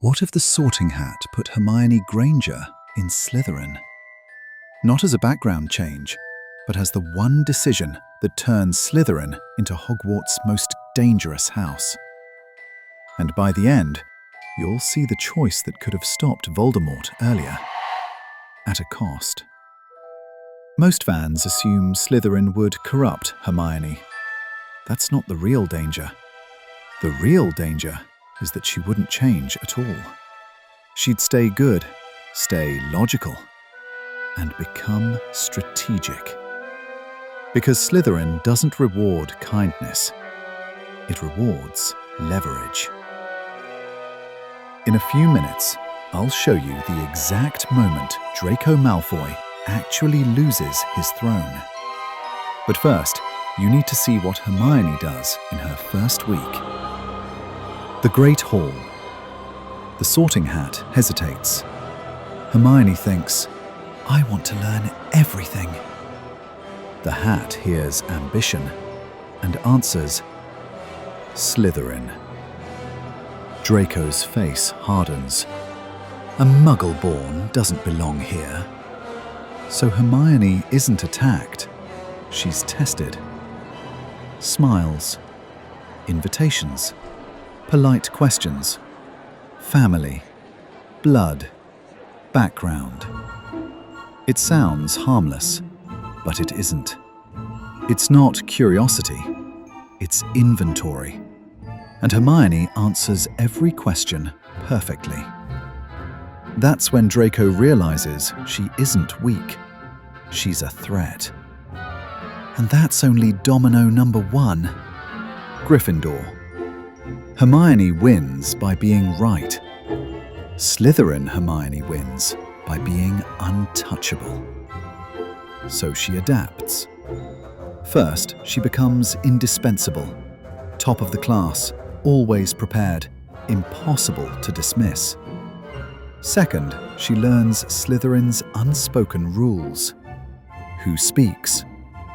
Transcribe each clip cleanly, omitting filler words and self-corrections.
What if the Sorting Hat put Hermione Granger in Slytherin? Not as a background change, but as the one decision that turns Slytherin into Hogwarts' most dangerous house. And by the end, you'll see the choice that could have stopped Voldemort earlier, at a cost. Most fans assume Slytherin would corrupt Hermione. That's not the real danger. The real danger is that she wouldn't change at all. She'd stay good, stay logical, and become strategic. Because Slytherin doesn't reward kindness, it rewards leverage. In a few minutes, I'll show you the exact moment Draco Malfoy actually loses his throne. But first, you need to see what Hermione does in her first week. The Great Hall. The Sorting Hat hesitates. Hermione thinks, I want to learn everything. The Hat hears ambition and answers, Slytherin. Draco's face hardens. A Muggle-born doesn't belong here. So Hermione isn't attacked. She's tested. Smiles. Invitations. Polite questions. Family. Blood. Background. It sounds harmless, but it isn't. It's not curiosity. It's inventory. And Hermione answers every question perfectly. That's when Draco realizes she isn't weak. She's a threat. And that's only domino number 1. Gryffindor. Hermione wins by being right. Slytherin Hermione wins by being untouchable. So she adapts. First, she becomes indispensable. Top of the class, always prepared, impossible to dismiss. Second, she learns Slytherin's unspoken rules. Who speaks,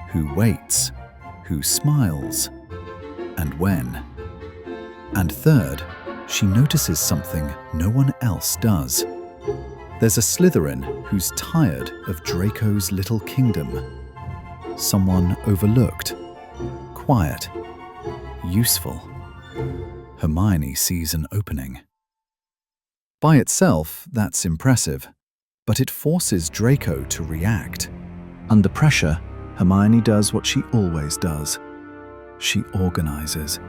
who waits, who smiles, and when. And third, she notices something no one else does. There's a Slytherin who's tired of Draco's little kingdom. Someone overlooked, quiet, useful. Hermione sees an opening. By itself, that's impressive, but it forces Draco to react. Under pressure, Hermione does what she always does. She organizes.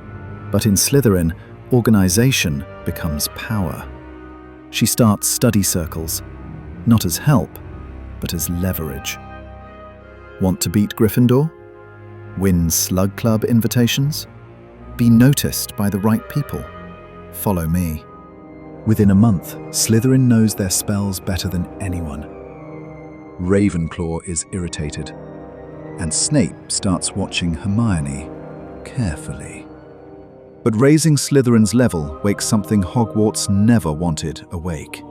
But in Slytherin, organization becomes power. She starts study circles, not as help, but as leverage. Want to beat Gryffindor? Win Slug Club invitations? Be noticed by the right people? Follow me. Within a month, Slytherin knows their spells better than anyone. Ravenclaw is irritated, and Snape starts watching Hermione carefully. But raising Slytherin's level wakes something Hogwarts never wanted awake.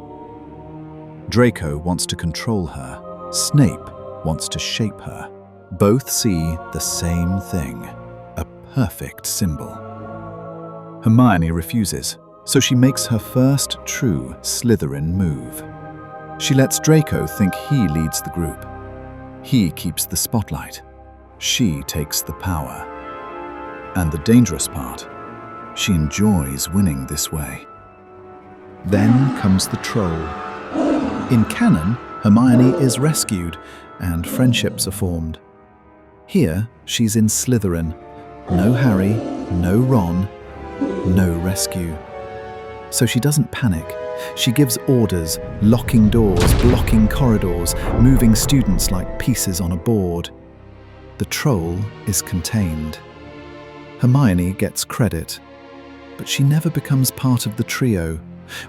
Draco wants to control her. Snape wants to shape her. Both see the same thing, a perfect symbol. Hermione refuses, so she makes her first true Slytherin move. She lets Draco think he leads the group. He keeps the spotlight. She takes the power. And the dangerous part, she enjoys winning this way. Then comes the troll. In Canon, Hermione is rescued and friendships are formed. Here, she's in Slytherin. No Harry, no Ron, no rescue. So she doesn't panic. She gives orders, locking doors, blocking corridors, moving students like pieces on a board. The troll is contained. Hermione gets credit, but she never becomes part of the trio,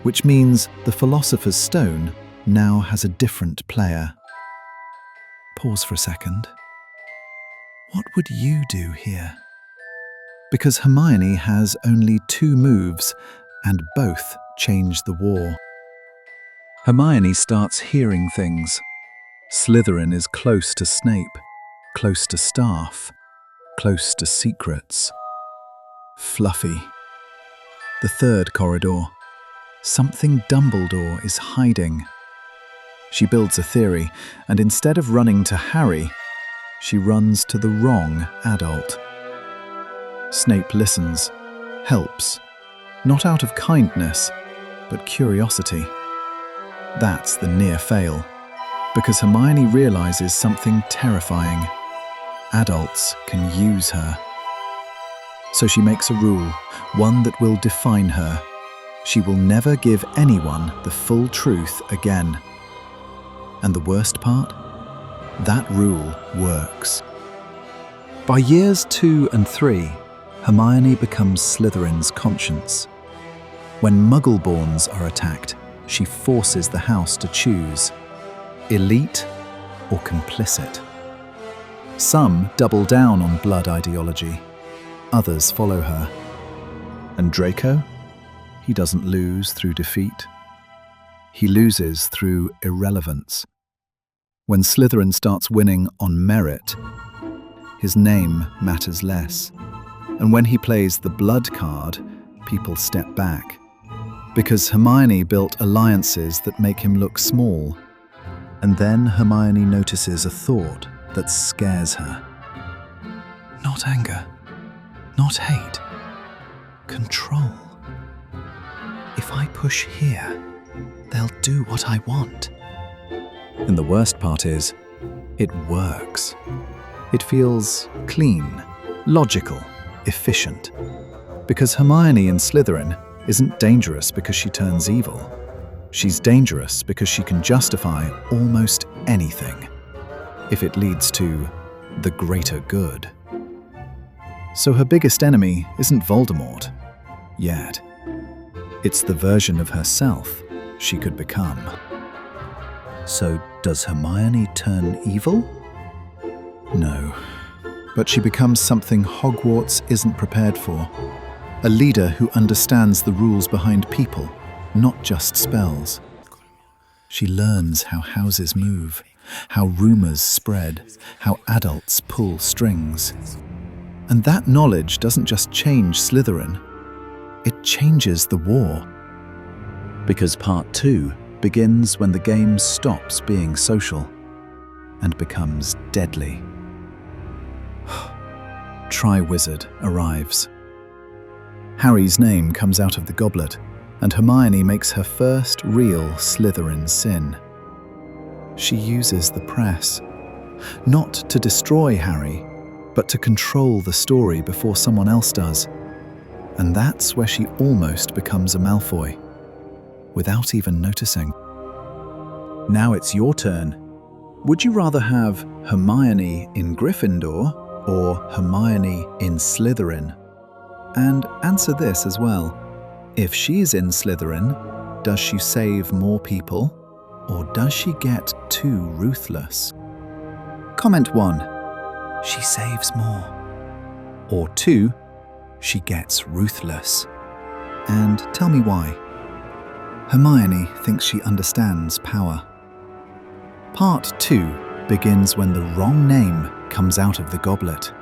which means the Philosopher's Stone now has a different player. Pause for a second. What would you do here? Because Hermione has only 2 moves, and both change the war. Hermione starts hearing things. Slytherin is close to Snape, close to staff, close to secrets. Fluffy. The third corridor. Something Dumbledore is hiding. She builds a theory, and instead of running to Harry, she runs to the wrong adult. Snape listens, helps, not out of kindness, but curiosity. That's the near fail, because Hermione realizes something terrifying. Adults can use her. So she makes a rule, one that will define her. She will never give anyone the full truth again. And the worst part? That rule works. By years 2 and 3, Hermione becomes Slytherin's conscience. When Muggleborns are attacked, she forces the house to choose: elite or complicit. Some double down on blood ideology. Others follow her. And Draco? He doesn't lose through defeat. He loses through irrelevance. When Slytherin starts winning on merit, his name matters less. And when he plays the blood card, people step back. Because Hermione built alliances that make him look small. And then Hermione notices a thought that scares her. Not anger, not hate, control. If I push here, they'll do what I want. And the worst part is, it works. It feels clean, logical, efficient. Because Hermione in Slytherin isn't dangerous because she turns evil. She's dangerous because she can justify almost anything, if it leads to the greater good. So her biggest enemy isn't Voldemort, yet. It's the version of herself she could become. So does Hermione turn evil? No, but she becomes something Hogwarts isn't prepared for. A leader who understands the rules behind people, not just spells. She learns how houses move, how rumors spread, how adults pull strings. And that knowledge doesn't just change Slytherin, it changes the war. Because Part 2 begins when the game stops being social and becomes deadly. Triwizard arrives. Harry's name comes out of the goblet, and Hermione makes her first real Slytherin sin. She uses the press, not to destroy Harry, but to control the story before someone else does. And that's where she almost becomes a Malfoy, without even noticing. Now it's your turn. Would you rather have Hermione in Gryffindor or Hermione in Slytherin? And answer this as well. If she's in Slytherin, does she save more people, or does she get too ruthless? Comment 1. She saves more. Or 2. She gets ruthless. And tell me why. Hermione thinks she understands power. Part 2 begins when the wrong name comes out of the goblet.